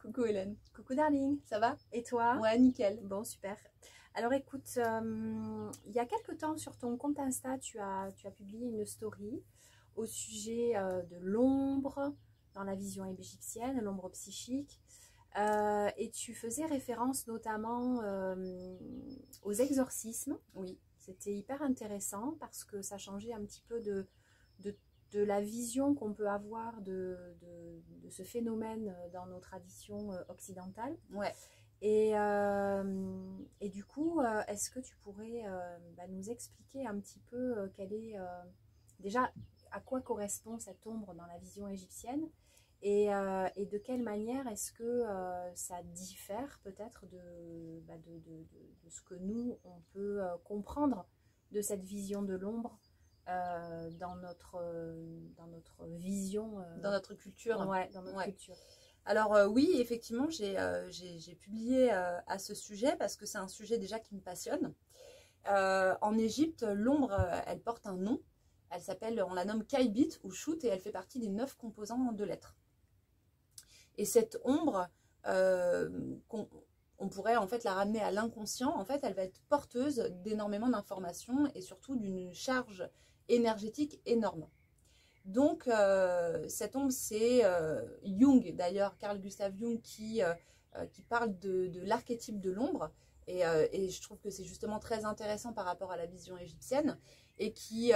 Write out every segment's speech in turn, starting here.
Coucou Hélène. Coucou darling, Ça va? et toi? Ouais, nickel. Bon, super. Alors écoute, il y a quelque temps sur ton compte Insta, tu as publié une story au sujet de l'ombre dans la vision égyptienne, l'ombre psychique. Et tu faisais référence notamment aux exorcismes. Oui. C'était hyper intéressant parce que ça changeait un petit peu de, de la vision qu'on peut avoir de ce phénomène dans nos traditions occidentales. Ouais. Et du coup, est-ce que tu pourrais nous expliquer un petit peu quelle est déjà à quoi correspond cette ombre dans la vision égyptienne et de quelle manière est-ce que ça diffère peut-être de ce que nous, on peut comprendre de cette vision de l'ombre dans notre vision, Dans notre culture. ouais, dans notre culture. Alors oui, effectivement, j'ai publié à ce sujet parce que c'est un sujet déjà qui me passionne. En Égypte, l'ombre, elle porte un nom. Elle s'appelle, on la nomme Kaibit ou Shoot et elle fait partie des 9 composants de l'être. Et cette ombre, on pourrait en fait la ramener à l'inconscient. En fait, elle va être porteuse d'énormément d'informations et surtout d'une charge énergétique énorme. Donc, cette ombre, c'est Jung, d'ailleurs, Carl Gustav Jung, qui parle de l'archétype de l'ombre. Et je trouve que c'est justement très intéressant par rapport à la vision égyptienne et qui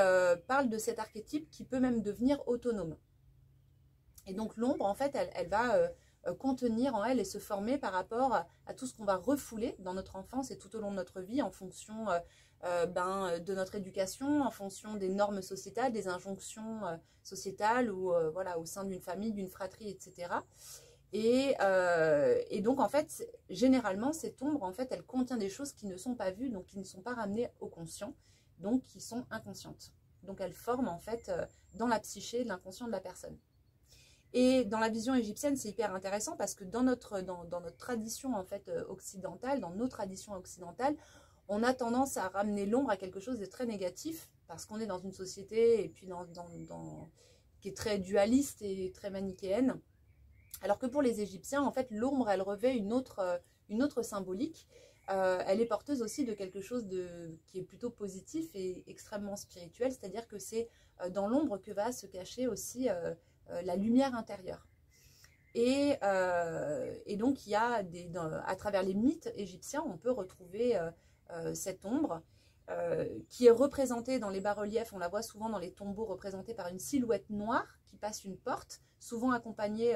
parle de cet archétype qui peut même devenir autonome. Et donc, l'ombre, en fait, elle va contenir en elle et se former par rapport à tout ce qu'on va refouler dans notre enfance et tout au long de notre vie en fonction de notre éducation, en fonction des normes sociétales, des injonctions sociétales ou voilà, au sein d'une famille, d'une fratrie, etc. Et donc en fait, généralement, cette ombre, en fait, elle contient des choses qui ne sont pas vues, donc qui ne sont pas ramenées au conscient, donc qui sont inconscientes. Donc elle forme en fait dans la psyché, l'inconscient de la personne. Et dans la vision égyptienne, c'est hyper intéressant parce que dans notre tradition en fait occidentale, dans nos traditions occidentales, on a tendance à ramener l'ombre à quelque chose de très négatif parce qu'on est dans une société et puis qui est très dualiste et très manichéenne. Alors que pour les Égyptiens, en fait, l'ombre, elle revêt une autre symbolique. Elle est porteuse aussi de quelque chose qui est plutôt positif et extrêmement spirituel, c'est-à-dire que c'est dans l'ombre que va se cacher aussi la lumière intérieure. Et donc, il y a à travers les mythes égyptiens, on peut retrouver cette ombre qui est représentée dans les bas-reliefs. On la voit souvent dans les tombeaux représentée par une silhouette noire qui passe une porte, souvent accompagnée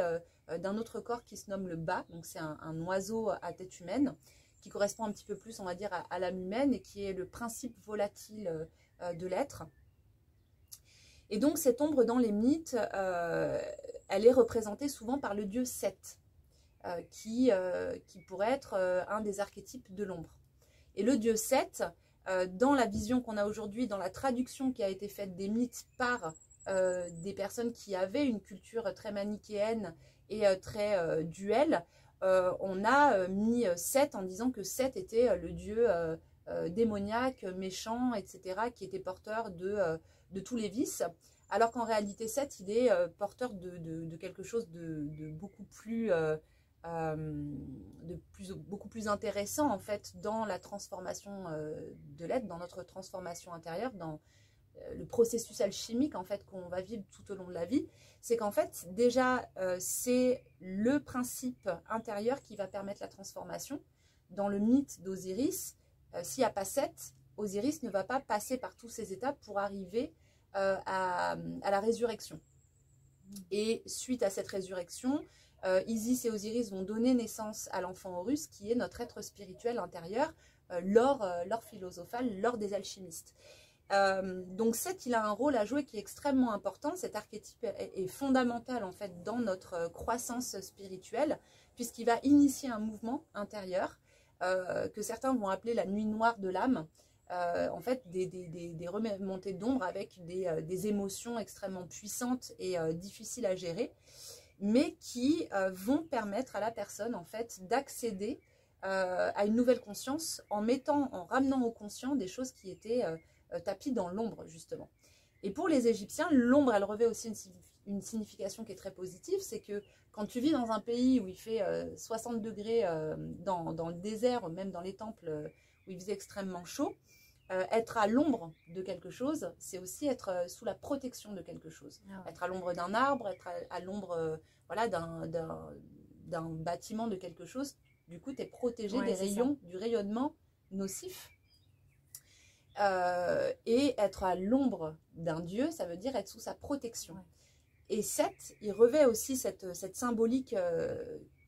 d'un autre corps qui se nomme le Ba. Donc, c'est un oiseau à tête humaine qui correspond un petit peu plus, on va dire, à l'âme humaine et qui est le principe volatile de l'être. Et donc, cette ombre dans les mythes, elle est représentée souvent par le dieu Seth, qui pourrait être un des archétypes de l'ombre. Et le dieu Seth, dans la vision qu'on a aujourd'hui, dans la traduction qui a été faite des mythes par des personnes qui avaient une culture très manichéenne et très duelle, on a mis Seth en disant que Seth était le dieu démoniaque, méchant, etc., qui était porteur de tous les vices, alors qu'en réalité Seth, il est porteur de quelque chose de beaucoup plus beaucoup plus intéressant en fait dans la transformation de l'être, dans notre transformation intérieure, dans le processus alchimique en fait qu'on va vivre tout au long de la vie. C'est qu'en fait déjà c'est le principe intérieur qui va permettre la transformation. Dans le mythe d'Osiris, s'il n'y a pas Seth, Osiris ne va pas passer par tous ces étapes pour arriver à la résurrection. Et suite à cette résurrection, Isis et Osiris vont donner naissance à l'enfant Horus, qui est notre être spirituel intérieur, l'or philosophal, l'or des alchimistes. Donc Seth, il a un rôle à jouer qui est extrêmement important. Cet archétype est fondamental en fait dans notre croissance spirituelle, puisqu'il va initier un mouvement intérieur que certains vont appeler la nuit noire de l'âme. En fait des remontées d'ombre avec des émotions extrêmement puissantes et difficiles à gérer, mais qui vont permettre à la personne en fait d'accéder à une nouvelle conscience en ramenant au conscient des choses qui étaient tapies dans l'ombre justement. Et pour les Égyptiens, l'ombre, elle revêt aussi une signification qui est très positive, c'est que quand tu vis dans un pays où il fait 60 degrés dans le désert, même dans les temples où il faisait extrêmement chaud, être à l'ombre de quelque chose, c'est aussi être sous la protection de quelque chose. Ah ouais. Être à l'ombre d'un arbre, être à l'ombre voilà, d'un bâtiment, de quelque chose. Du coup, tu es protégé des rayons, du rayonnement nocif. Et être à l'ombre d'un dieu, ça veut dire être sous sa protection. Ouais. Et Seth, il revêt aussi cette symbolique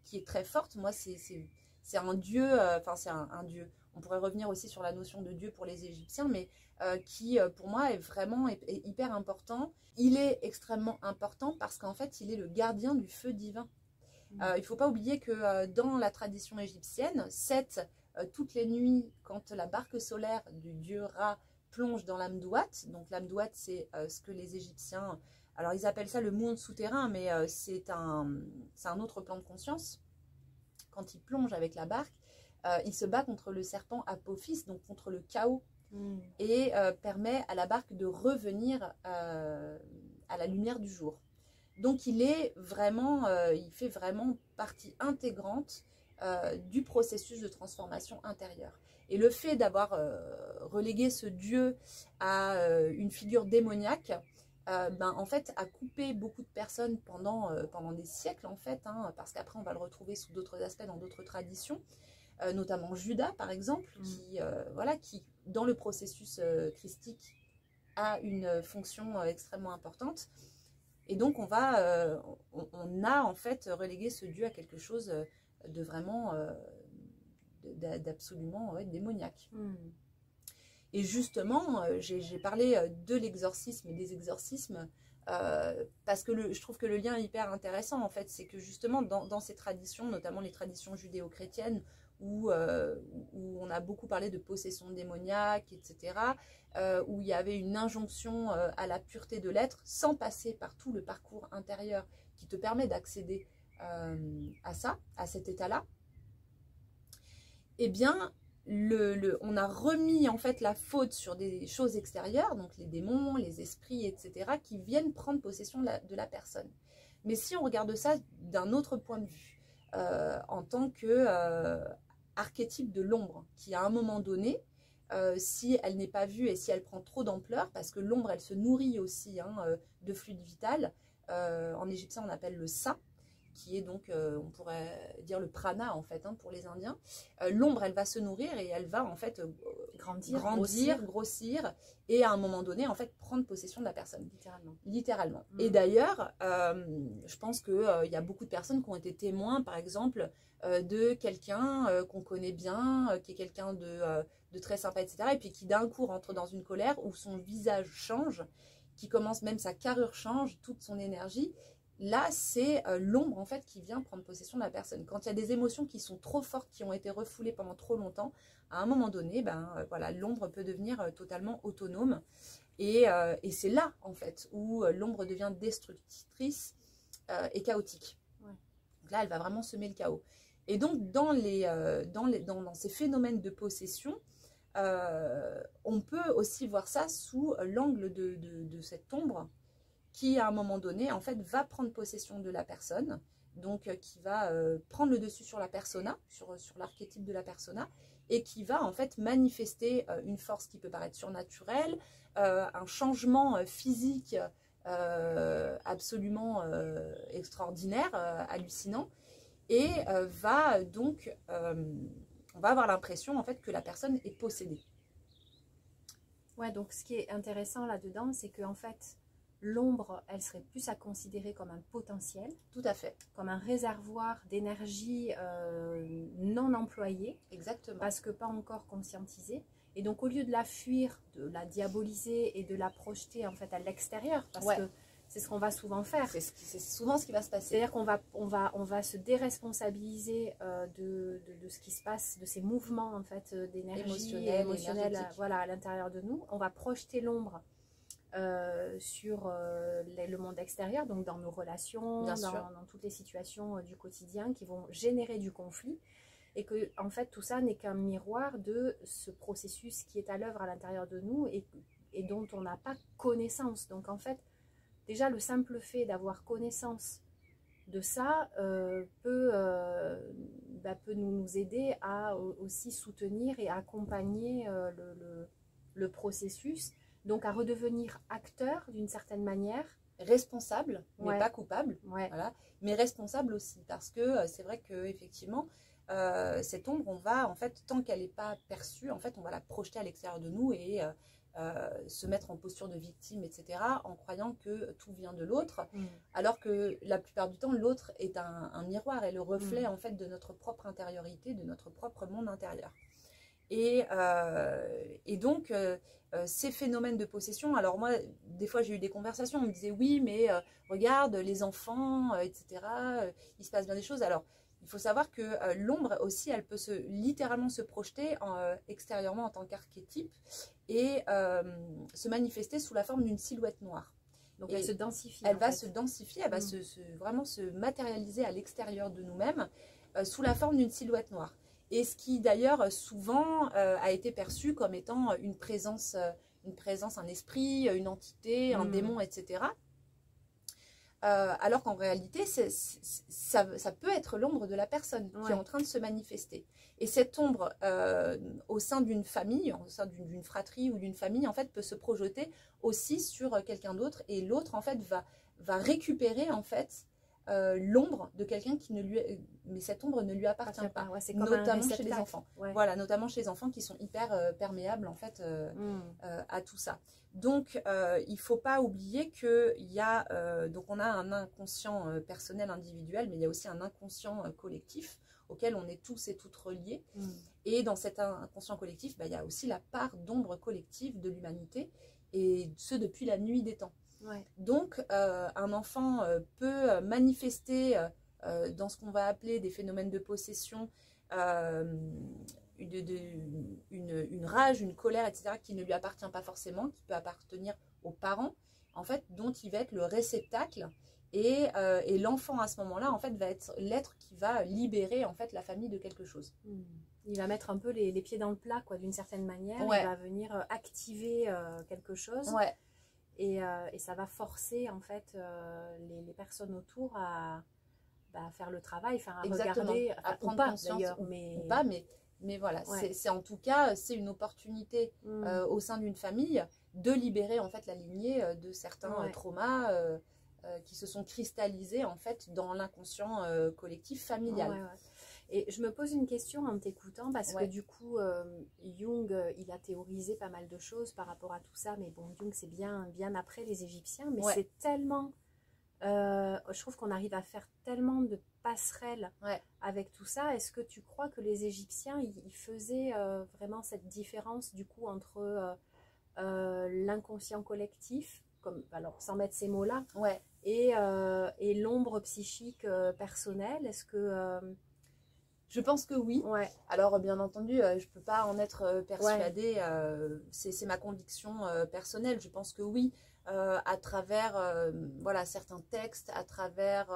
qui est très forte. Moi, c'est un dieu, c'est un dieu. On pourrait revenir aussi sur la notion de Dieu pour les Égyptiens, mais qui, pour moi, est vraiment est hyper important. Il est extrêmement important parce qu'en fait, il est le gardien du feu divin. Il ne faut pas oublier que dans la tradition égyptienne, Seth, toutes les nuits, quand la barque solaire du dieu Ra plonge dans l'Amdouat, donc l'Amdouat, c'est ce que les Égyptiens... Alors, ils appellent ça le monde souterrain, mais c'est un autre plan de conscience. Quand il plonge avec la barque, il se bat contre le serpent Apophis, donc contre le chaos, et permet à la barque de revenir à la lumière du jour. Donc il est vraiment, il fait vraiment partie intégrante du processus de transformation intérieure. Et le fait d'avoir relégué ce dieu à une figure démoniaque, en fait, a coupé beaucoup de personnes pendant des siècles, en fait, parce qu'après on va le retrouver sous d'autres aspects dans d'autres traditions. Notamment Judas par exemple, qui dans le processus christique a une fonction extrêmement importante, et donc on a en fait relégué ce dieu à quelque chose de vraiment d'absolument démoniaque. Et justement, j'ai parlé de l'exorcisme et des exorcismes parce que je trouve que le lien est hyper intéressant en fait, c'est que justement dans ces traditions, notamment les traditions judéo-chrétiennes, où on a beaucoup parlé de possession démoniaque, etc., où il y avait une injonction à la pureté de l'être, sans passer par tout le parcours intérieur qui te permet d'accéder à ça, à cet état-là, eh bien, on a remis en fait la faute sur des choses extérieures, donc les démons, les esprits, etc., qui viennent prendre possession de la personne. Mais si on regarde ça d'un autre point de vue, en tant que archétype de l'ombre, qui à un moment donné, si elle n'est pas vue et si elle prend trop d'ampleur, parce que l'ombre elle se nourrit aussi de fluide vital, en égyptien on appelle le sa, qui est donc, on pourrait dire le prana en fait pour les Indiens. L'ombre elle va se nourrir et elle va en fait grandir, grossir, et à un moment donné en fait prendre possession de la personne. Littéralement. Et d'ailleurs, je pense qu'il y a beaucoup de personnes qui ont été témoins par exemple de quelqu'un qu'on connaît bien, qui est quelqu'un de très sympa, etc. Et puis qui d'un coup rentre dans une colère où son visage change, qui commence même sa carrure change, toute son énergie. Là, c'est l'ombre en fait qui vient prendre possession de la personne. Quand il y a des émotions qui sont trop fortes, qui ont été refoulées pendant trop longtemps, à un moment donné, l'ombre peut devenir totalement autonome. Et c'est là en fait où l'ombre devient destructrice et chaotique. Ouais. Donc là, elle va vraiment semer le chaos. Et donc, dans ces phénomènes de possession, on peut aussi voir ça sous l'angle de cette ombre qui, à un moment donné, en fait, va prendre possession de la personne, donc qui va prendre le dessus sur la persona, sur l'archétype de la persona, et qui va, en fait, manifester une force qui peut paraître surnaturelle, un changement physique absolument extraordinaire, hallucinant, et va donc, on va avoir l'impression, en fait, que la personne est possédée. Ouais, donc ce qui est intéressant là-dedans, c'est qu'en fait, l'ombre, elle serait plus à considérer comme un potentiel. Tout à fait. Comme un réservoir d'énergie non employée. Exactement. Parce que pas encore conscientisée. Et donc, au lieu de la fuir, de la diaboliser et de la projeter en fait à l'extérieur, parce que c'est ce qu'on va souvent faire. C'est souvent ce qui va se passer. C'est-à-dire qu'on va se déresponsabiliser de ce qui se passe, de ces mouvements en fait d'énergie émotionnelle à l'intérieur de nous. On va projeter l'ombre sur le monde extérieur, donc dans nos relations, dans toutes les situations du quotidien qui vont générer du conflit, et que en fait tout ça n'est qu'un miroir de ce processus qui est à l'œuvre à l'intérieur de nous et dont on n'a pas connaissance. Donc en fait déjà le simple fait d'avoir connaissance de ça peut nous aider à aussi soutenir et accompagner le processus, donc à redevenir acteur d'une certaine manière. Responsable, mais Ouais. pas coupable, Ouais. voilà, mais responsable aussi, parce que c'est vrai qu'effectivement, cette ombre, on va, en fait, tant qu'elle n'est pas perçue, en fait, on va la projeter à l'extérieur de nous et se mettre en posture de victime, etc., en croyant que tout vient de l'autre, alors que la plupart du temps, l'autre est un miroir et le reflet, en fait, de notre propre intériorité, de notre propre monde intérieur. Et donc, ces phénomènes de possession, alors moi, des fois j'ai eu des conversations, on me disait oui, mais regarde, les enfants, etc., il se passe bien des choses. Alors, il faut savoir que l'ombre aussi, elle peut littéralement se projeter extérieurement en tant qu'archétype et se manifester sous la forme d'une silhouette noire. Donc et elle se densifie. Elle va se densifier, elle va vraiment se matérialiser à l'extérieur de nous-mêmes sous la forme d'une silhouette noire. Et ce qui d'ailleurs souvent a été perçu comme étant une présence, un esprit, une entité, un démon, etc. Alors qu'en réalité, ça peut être l'ombre de la personne qui est en train de se manifester. Et cette ombre, au sein d'une famille, au sein d'une fratrie ou d'une famille, en fait, peut se projeter aussi sur quelqu'un d'autre. Et l'autre, en fait, va récupérer, en fait, l'ombre de quelqu'un qui ne lui... Mais cette ombre ne lui appartient pas, notamment chez les enfants. Ouais. Voilà, notamment chez les enfants qui sont hyper perméables, en fait, à tout ça. Donc, il ne faut pas oublier qu'il y a... donc, on a un inconscient personnel, individuel, mais il y a aussi un inconscient collectif auquel on est tous et toutes reliés. Et dans cet inconscient collectif, il y a aussi la part d'ombre collective de l'humanité, et ce, depuis la nuit des temps. Ouais. Donc, un enfant peut manifester dans ce qu'on va appeler des phénomènes de possession, une rage, une colère, etc., qui ne lui appartient pas forcément, qui peut appartenir aux parents, en fait, dont il va être le réceptacle. Et l'enfant, à ce moment-là, en fait, va être l'être qui va libérer, en fait, la famille de quelque chose. Il va mettre un peu les pieds dans le plat, quoi, d'une certaine manière. Ouais. Il va venir activer quelque chose. Ouais. Et ça va forcer, en fait, les personnes autour à faire le travail, à regarder, à prendre conscience, ou pas, mais voilà, ouais. C'est en tout cas, c'est une opportunité au sein d'une famille de libérer, en fait, la lignée de certains traumas qui se sont cristallisés, en fait, dans l'inconscient collectif familial. Ouais. Et je me pose une question en t'écoutant, parce que du coup, Jung, il a théorisé pas mal de choses par rapport à tout ça, mais bon, Jung, c'est bien après les Égyptiens, mais c'est tellement... je trouve qu'on arrive à faire tellement de passerelles avec tout ça. Est-ce que tu crois que les Égyptiens, ils faisaient vraiment cette différence, du coup, entre l'inconscient collectif, alors sans mettre ces mots-là, et l'ombre psychique personnelle? Est-ce que... Je pense que oui. Ouais. Alors, bien entendu, je ne peux pas en être persuadée. C'est ma conviction personnelle. Je pense que oui, à travers certains textes, à travers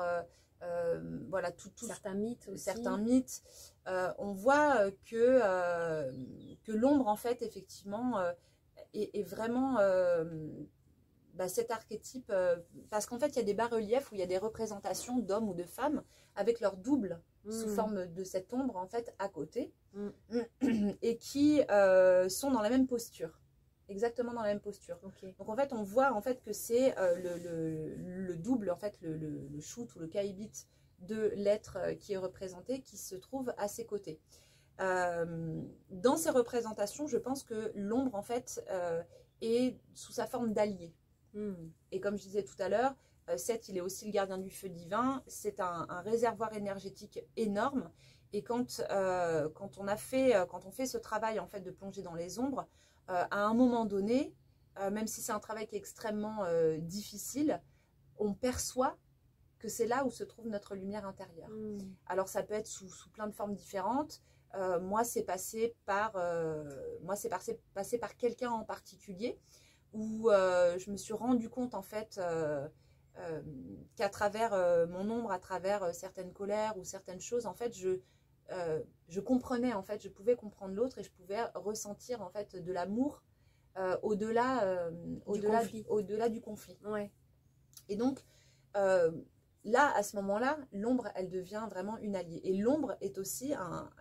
certains mythes aussi. Certains mythes, on voit que l'ombre, en fait, effectivement, est vraiment... cet archétype, parce qu'en fait, il y a des bas-reliefs où il y a des représentations d'hommes ou de femmes avec leur double sous forme de cette ombre, en fait, à côté, et qui sont dans la même posture, exactement dans la même posture. Okay. Donc, en fait, on voit, en fait, que c'est le double, en fait, le shoot ou le caïbit de l'être qui est représenté, qui se trouve à ses côtés. Dans ces représentations, je pense que l'ombre, en fait, est sous sa forme d'allié. Et comme je disais tout à l'heure, Seth, il est aussi le gardien du feu divin. C'est un réservoir énergétique énorme. Et quand on fait ce travail, en fait, de plonger dans les ombres, à un moment donné, même si c'est un travail qui est extrêmement difficile, on perçoit que c'est là où se trouve notre lumière intérieure. Alors ça peut être sous plein de formes différentes. Moi, c'est passé par quelqu'un en particulier, où je me suis rendu compte, en fait, qu'à travers mon ombre, à travers certaines colères ou certaines choses, en fait, je comprenais, en fait, je pouvais comprendre l'autre et je pouvais ressentir, en fait, de l'amour au-delà du conflit. Ouais. Et donc, là, à ce moment-là, l'ombre, elle devient vraiment une alliée. Et l'ombre est aussi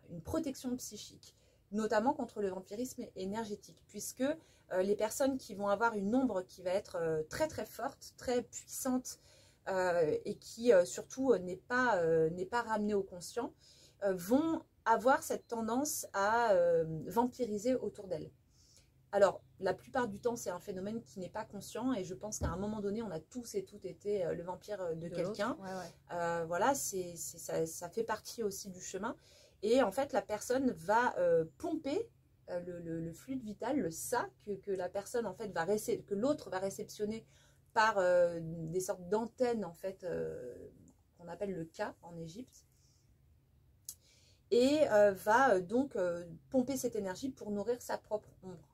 une protection psychique, notamment contre le vampirisme énergétique, puisque les personnes qui vont avoir une ombre qui va être très très forte, très puissante, et qui surtout n'est pas ramenée au conscient, vont avoir cette tendance à vampiriser autour d'elles. Alors, la plupart du temps, c'est un phénomène qui n'est pas conscient et je pense qu'à un moment donné, on a tous et toutes été le vampire de quelqu'un. Ouais. Voilà, ça fait partie aussi du chemin. Et en fait, la personne va pomper le fluide vital, le ça, que la personne, en fait, que l'autre va réceptionner par des sortes d'antennes, en fait, qu'on appelle le Ka en Égypte. Et va donc pomper cette énergie pour nourrir sa propre ombre.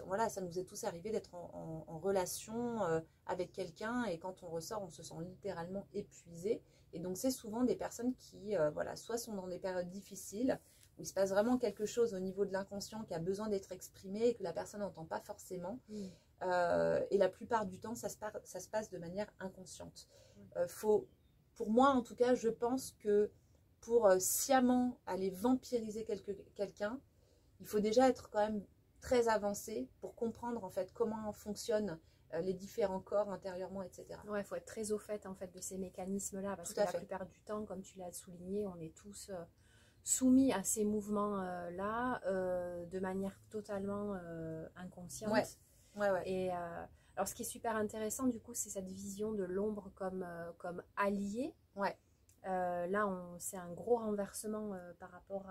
Voilà, ça nous est tous arrivé d'être en relation avec quelqu'un et quand on ressort, on se sent littéralement épuisé. Et donc, c'est souvent des personnes qui, voilà, soit sont dans des périodes difficiles, où il se passe vraiment quelque chose au niveau de l'inconscient qui a besoin d'être exprimé et que la personne n'entend pas forcément. Et la plupart du temps, ça se passe de manière inconsciente. Pour moi, en tout cas, je pense que pour sciemment aller vampiriser quelqu'un, il faut déjà être quand même très avancé pour comprendre en fait comment fonctionnent les différents corps intérieurement, etc. Ouais, il faut être très au fait en fait de ces mécanismes-là parce que la plupart du temps, comme tu l'as souligné, on est tous soumis à ces mouvements-là de manière totalement inconsciente. Ouais. Et alors, ce qui est super intéressant, du coup, c'est cette vision de l'ombre comme allié. Ouais. Là, c'est un gros renversement par rapport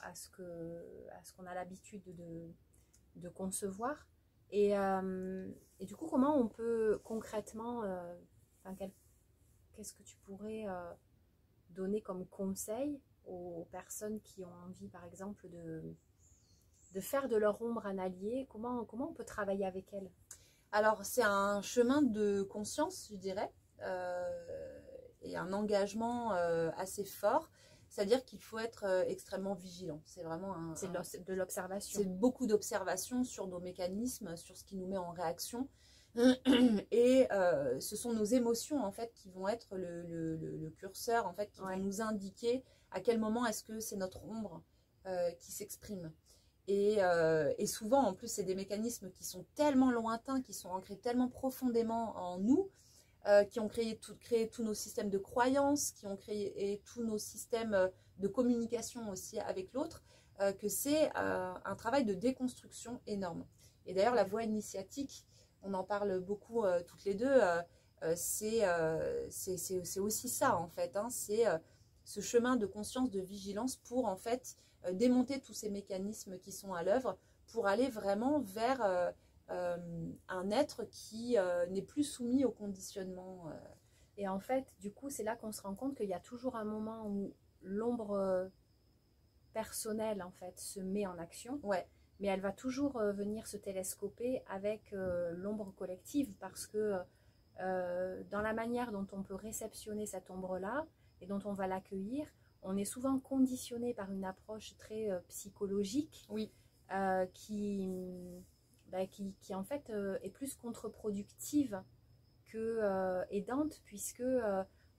à ce qu'on a l'habitude de concevoir. Et du coup, comment on peut concrètement, qu'est-ce que tu pourrais donner comme conseil aux personnes qui ont envie, par exemple, de faire de leur ombre un allié? Comment on peut travailler avec elles? Alors, c'est un chemin de conscience, je dirais, et un engagement assez fort. C'est-à-dire qu'il faut être extrêmement vigilant. C'est vraiment de l'observation. C'est beaucoup d'observation sur nos mécanismes, sur ce qui nous met en réaction. Et ce sont nos émotions en fait qui vont être le curseur en fait qui vont nous indiquer à quel moment est-ce que c'est notre ombre qui s'exprime. Et souvent en plus c'est des mécanismes qui sont tellement lointains, qui sont ancrés tellement profondément en nous, qui ont créé tous nos systèmes de croyances, qui ont créé tous nos systèmes de communication aussi avec l'autre, que c'est un travail de déconstruction énorme. Et d'ailleurs, la voie initiatique, on en parle beaucoup toutes les deux, c'est aussi ça en fait, hein, c'est ce chemin de conscience, de vigilance pour en fait démonter tous ces mécanismes qui sont à l'œuvre pour aller vraiment vers un être qui n'est plus soumis au conditionnement. Et en fait, du coup, c'est là qu'on se rend compte qu'il y a toujours un moment où l'ombre personnelle, en fait, se met en action. Ouais. Mais elle va toujours venir se télescoper avec l'ombre collective parce que dans la manière dont on peut réceptionner cette ombre-là et dont on va l'accueillir, on est souvent conditionné par une approche très psychologique qui en fait est plus contre-productive que aidante puisque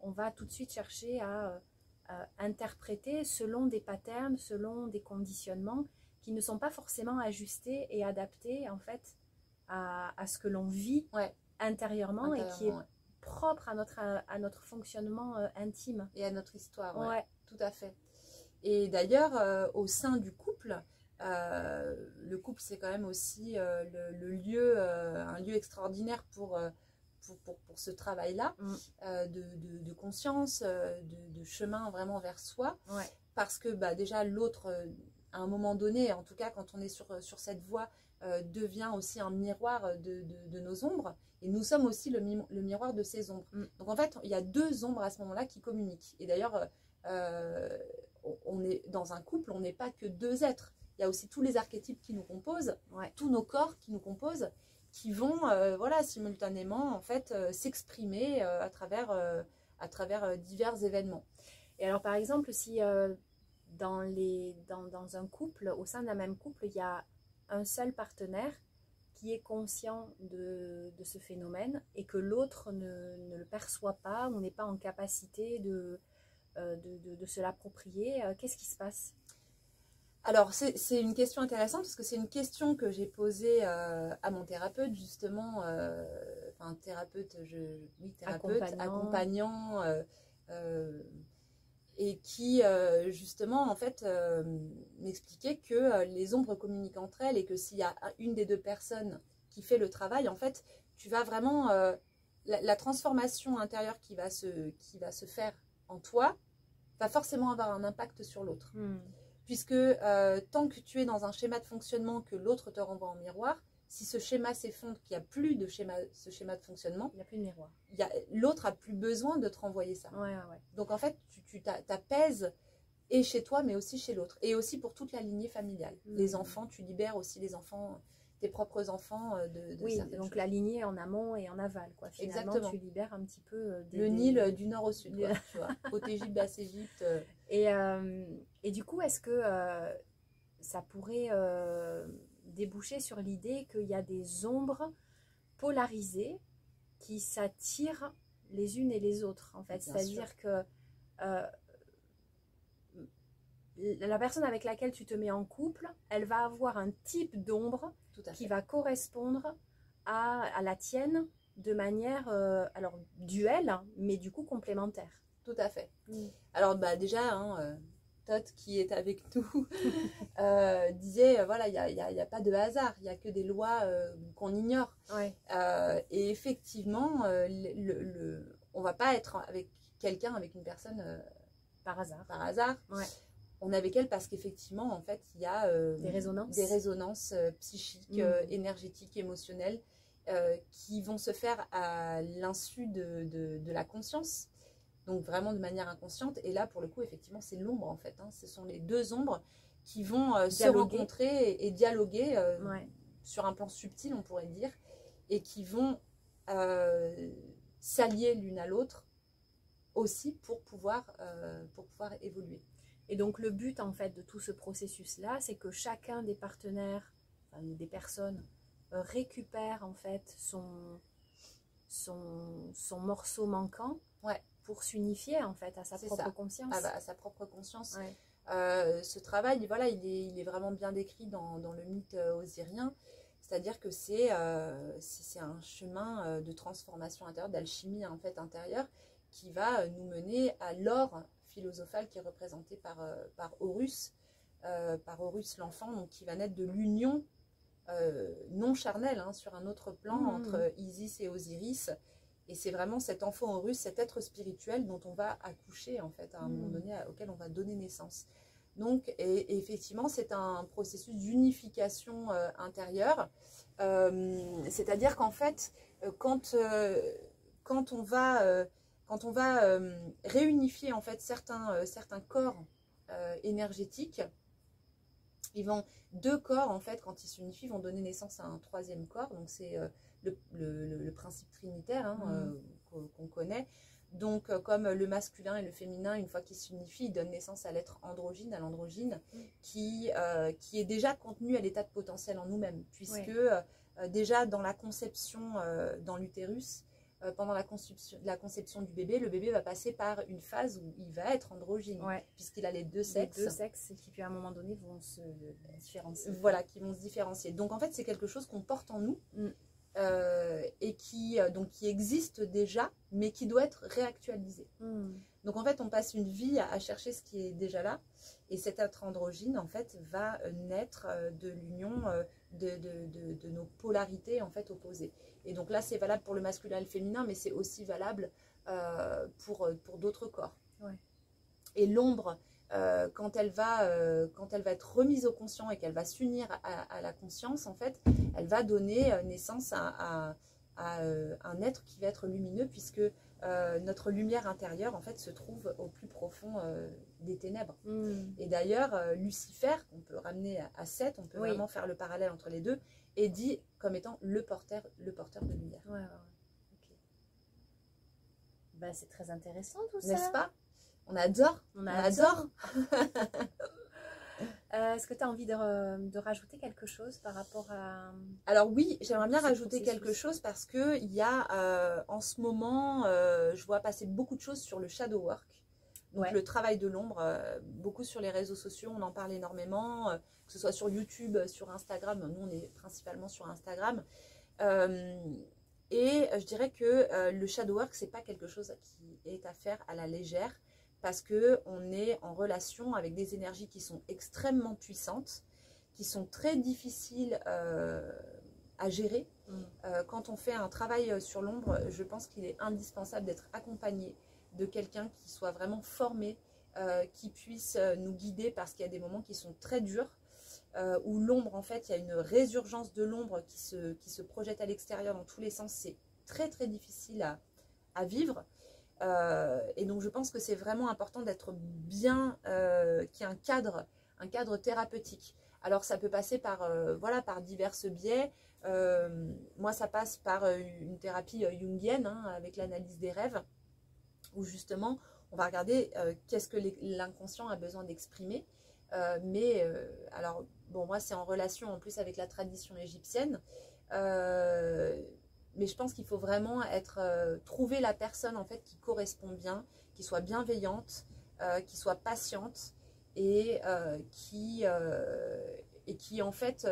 on va tout de suite chercher à interpréter selon des patterns, selon des conditionnements qui ne sont pas forcément ajustés et adaptés en fait à ce que l'on vit intérieurement et qui est propre à notre fonctionnement intime. Et à notre histoire, ouais. Tout à fait. Et d'ailleurs, au sein du couple, le couple c'est quand même aussi le lieu, un lieu extraordinaire pour ce travail-là, de conscience, de chemin vraiment vers soi. Parce que déjà l'autre, à un moment donné, en tout cas quand on est sur cette voie, devient aussi un miroir de nos ombres. Et nous sommes aussi le miroir de ces ombres. Donc en fait, il y a deux ombres à ce moment-là qui communiquent. Et d'ailleurs, on est dans un couple, on n'est pas que deux êtres. Il y a aussi tous les archétypes qui nous composent, tous nos corps qui nous composent, qui vont simultanément en fait s'exprimer à travers divers événements. Et alors par exemple, si dans un couple, au sein d'un même couple, il y a un seul partenaire qui est conscient de ce phénomène et que l'autre ne le perçoit pas ou n'est pas en capacité de se l'approprier, qu'est-ce qui se passe? Alors, c'est une question intéressante parce que c'est une question que j'ai posée à mon thérapeute, justement, enfin, thérapeute, accompagnant, et qui, justement, en fait, m'expliquait que les ombres communiquent entre elles et que s'il y a une des deux personnes qui fait le travail, en fait, tu vas vraiment, la transformation intérieure qui va se faire en toi va forcément avoir un impact sur l'autre. Puisque tant que tu es dans un schéma de fonctionnement que l'autre te renvoie en miroir, si ce schéma s'effondre, qu'il n'y a plus de ce schéma de fonctionnement, il n'y a plus de miroir. L'autre n'a plus besoin de te renvoyer ça. Ouais. Donc en fait, tu t'apaises et chez toi, mais aussi chez l'autre. Et aussi pour toute la lignée familiale. Les enfants, tu libères aussi les enfants, tes propres enfants de oui, certaines donc choses. La lignée en amont et en aval, quoi. Finalement, exactement. Tu libères un petit peu le Nil du nord au sud, quoi, tu vois. Haute-Égypte, Basse-Égypte. Et du coup, est-ce que ça pourrait déboucher sur l'idée qu'il y a des ombres polarisées qui s'attirent les unes et les autres, en fait? C'est-à-dire que la personne avec laquelle tu te mets en couple, elle va avoir un type d'ombre qui va correspondre à la tienne de manière, alors duelle, mais du coup complémentaire. Tout à fait. Alors déjà, Todd qui est avec nous disait, voilà, il n'y a pas de hasard, il n'y a que des lois qu'on ignore. Ouais. Et effectivement, on ne va pas être avec quelqu'un, avec une personne par hasard. Ouais. On est avec elle parce qu'effectivement, en fait, il y a des résonances psychiques, énergétiques, émotionnelles qui vont se faire à l'insu de la conscience. Donc vraiment de manière inconsciente. Et là, pour le coup, effectivement, c'est l'ombre, en fait. Ce sont les deux ombres qui vont se rencontrer et dialoguer sur un plan subtil, on pourrait dire, et qui vont s'allier l'une à l'autre aussi pour pouvoir évoluer. Et donc, le but, en fait, de tout ce processus-là, c'est que chacun des partenaires, enfin, des personnes, récupère, en fait, son morceau manquant pour s'unifier, en fait, à sa propre conscience. À sa propre conscience. Ce travail, voilà, il est vraiment bien décrit dans le mythe osirien. C'est-à-dire que c'est un chemin de transformation intérieure, d'alchimie, en fait, intérieure, qui va nous mener à l'or philosophal qui est représenté par Horus l'enfant, donc qui va naître de l'union non charnelle, sur un autre plan entre Isis et Osiris. Et c'est vraiment cet enfant Horus, cet être spirituel dont on va accoucher, en fait, à un moment donné, auquel on va donner naissance. Donc, et effectivement, c'est un processus d'unification intérieure. C'est-à-dire qu'en fait, quand on va réunifier, en fait, certains corps énergétiques, deux corps, en fait, quand ils s'unifient, vont donner naissance à un troisième corps. Donc c'est le principe trinitaire qu'on connaît. Donc comme le masculin et le féminin, une fois qu'ils s'unifient, ils donnent naissance à l'être androgyne, à l'androgyne, qui est déjà contenu à l'état de potentiel en nous-mêmes, puisque déjà dans la conception dans l'utérus, pendant la conception du bébé, le bébé va passer par une phase où il va être androgyne, puisqu'il a les deux sexes. Les deux sexes qui, puis à un moment donné, vont se différencier. Voilà, qui vont se différencier. Donc, en fait, c'est quelque chose qu'on porte en nous et qui existe déjà, mais qui doit être réactualisé. Donc, en fait, on passe une vie à chercher ce qui est déjà là. Et cet être androgyne, en fait, va naître de l'union de nos polarités, en fait, opposées. Et donc là, c'est valable pour le masculin et le féminin, mais c'est aussi valable pour d'autres corps. Et l'ombre, quand elle va être remise au conscient et qu'elle va s'unir à la conscience, en fait, elle va donner naissance à un être qui va être lumineux, puisque notre lumière intérieure, en fait, se trouve au plus profond des ténèbres. Et d'ailleurs, Lucifer, on peut ramener à Seth, on peut vraiment faire le parallèle entre les deux, est dit comme étant le porteur de lumière. Okay. C'est très intéressant tout ça. N'est-ce pas? On adore. Est-ce que tu as envie de rajouter quelque chose par rapport à... Alors oui, j'aimerais bien ce rajouter processus? quelque chose parce que il y a en ce moment, je vois passer beaucoup de choses sur le shadow work, donc Ouais. le travail de l'ombre, beaucoup sur les réseaux sociaux, on en parle énormément, que ce soit sur YouTube, sur Instagram, nous on est principalement sur Instagram. Euh, et je dirais que le shadow work, c'est pas quelque chose qui est à faire à la légère parce que on est en relation avec des énergies qui sont extrêmement puissantes, qui sont très difficiles à gérer. Quand on fait un travail sur l'ombre, je pense qu'il est indispensable d'être accompagné de quelqu'un qui soit vraiment formé, qui puisse nous guider parce qu'il y a des moments qui sont très durs. Où l'ombre, en fait, il y a une résurgence de l'ombre qui se projette à l'extérieur dans tous les sens. C'est très très difficile à vivre. Et donc je pense que c'est vraiment important d'être bien, qu'il y ait un cadre thérapeutique. Alors ça peut passer par, voilà, par divers biais. Moi ça passe par une thérapie jungienne, hein, avec l'analyse des rêves, où justement on va regarder qu'est-ce que l'inconscient a besoin d'exprimer. Alors bon, moi c'est en relation en plus avec la tradition égyptienne, mais je pense qu'il faut vraiment trouver la personne en fait qui correspond bien, qui soit bienveillante, qui soit patiente et qui en fait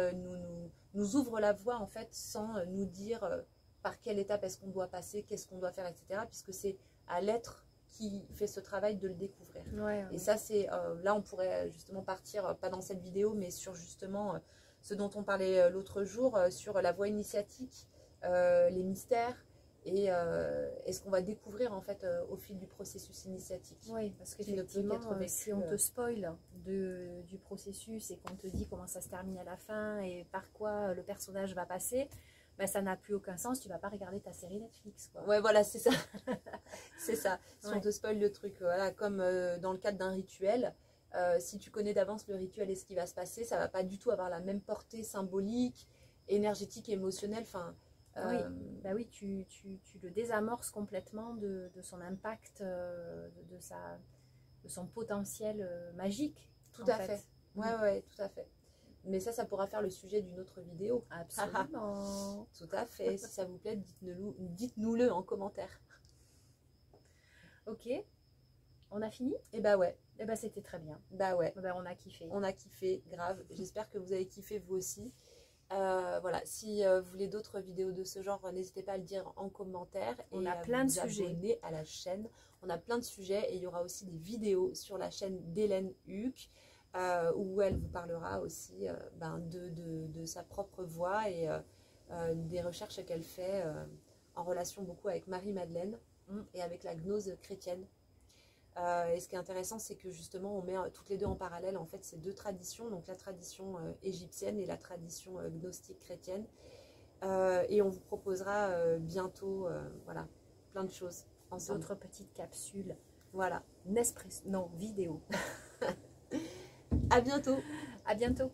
nous ouvre la voie en fait sans nous dire par quelle étape est-ce qu'on doit passer, qu'est-ce qu'on doit faire, etc. Puisque c'est à l'être qui fait ce travail de le découvrir. Ouais. Et ça, c'est là, on pourrait justement partir, pas dans cette vidéo, mais sur justement ce dont on parlait l'autre jour, sur la voie initiatique, les mystères, et ce qu'on va découvrir en fait au fil du processus initiatique. Oui, parce qui ne peut qu'être qu'effectivement, vécu, si on te spoil du processus et qu'on te dit comment ça se termine à la fin et par quoi le personnage va passer, ben, ça n'a plus aucun sens, tu vas pas regarder ta série Netflix, quoi. Ouais, voilà, c'est ça. C'est ça. Si Ouais. on te spoil le truc, voilà, comme dans le cadre d'un rituel, si tu connais d'avance le rituel et ce qui va se passer, ça va pas du tout avoir la même portée symbolique, énergétique, émotionnelle. Enfin, Oui, bah oui, tu le désamorces complètement de son impact, de son potentiel magique. tout à fait. Ouais, ouais, tout à fait. Mais ça pourra faire le sujet d'une autre vidéo. Absolument. Tout à fait. Si ça vous plaît, dites-nous-le en commentaire. Ok, on a fini? Et bah ouais. Eh ben c'était très bien. Bah ouais. Ben, on a kiffé. On a kiffé, grave. J'espère que vous avez kiffé vous aussi. Voilà, si vous voulez d'autres vidéos de ce genre, n'hésitez pas à le dire en commentaire. On et a plein de sujets. Abonner à la chaîne. On a plein de sujets et il y aura aussi des vidéos sur la chaîne d'Hélène Huc, où elle vous parlera aussi de sa propre voix et des recherches qu'elle fait en relation beaucoup avec Marie-Madeleine et avec la gnose chrétienne. Et ce qui est intéressant, c'est que justement, on met toutes les deux en parallèle en fait ces deux traditions, donc la tradition égyptienne et la tradition gnostique chrétienne. Et on vous proposera bientôt, voilà, plein de choses ensemble. D'autres petites capsules. Voilà. Nespresso, non, vidéo. À bientôt. À bientôt.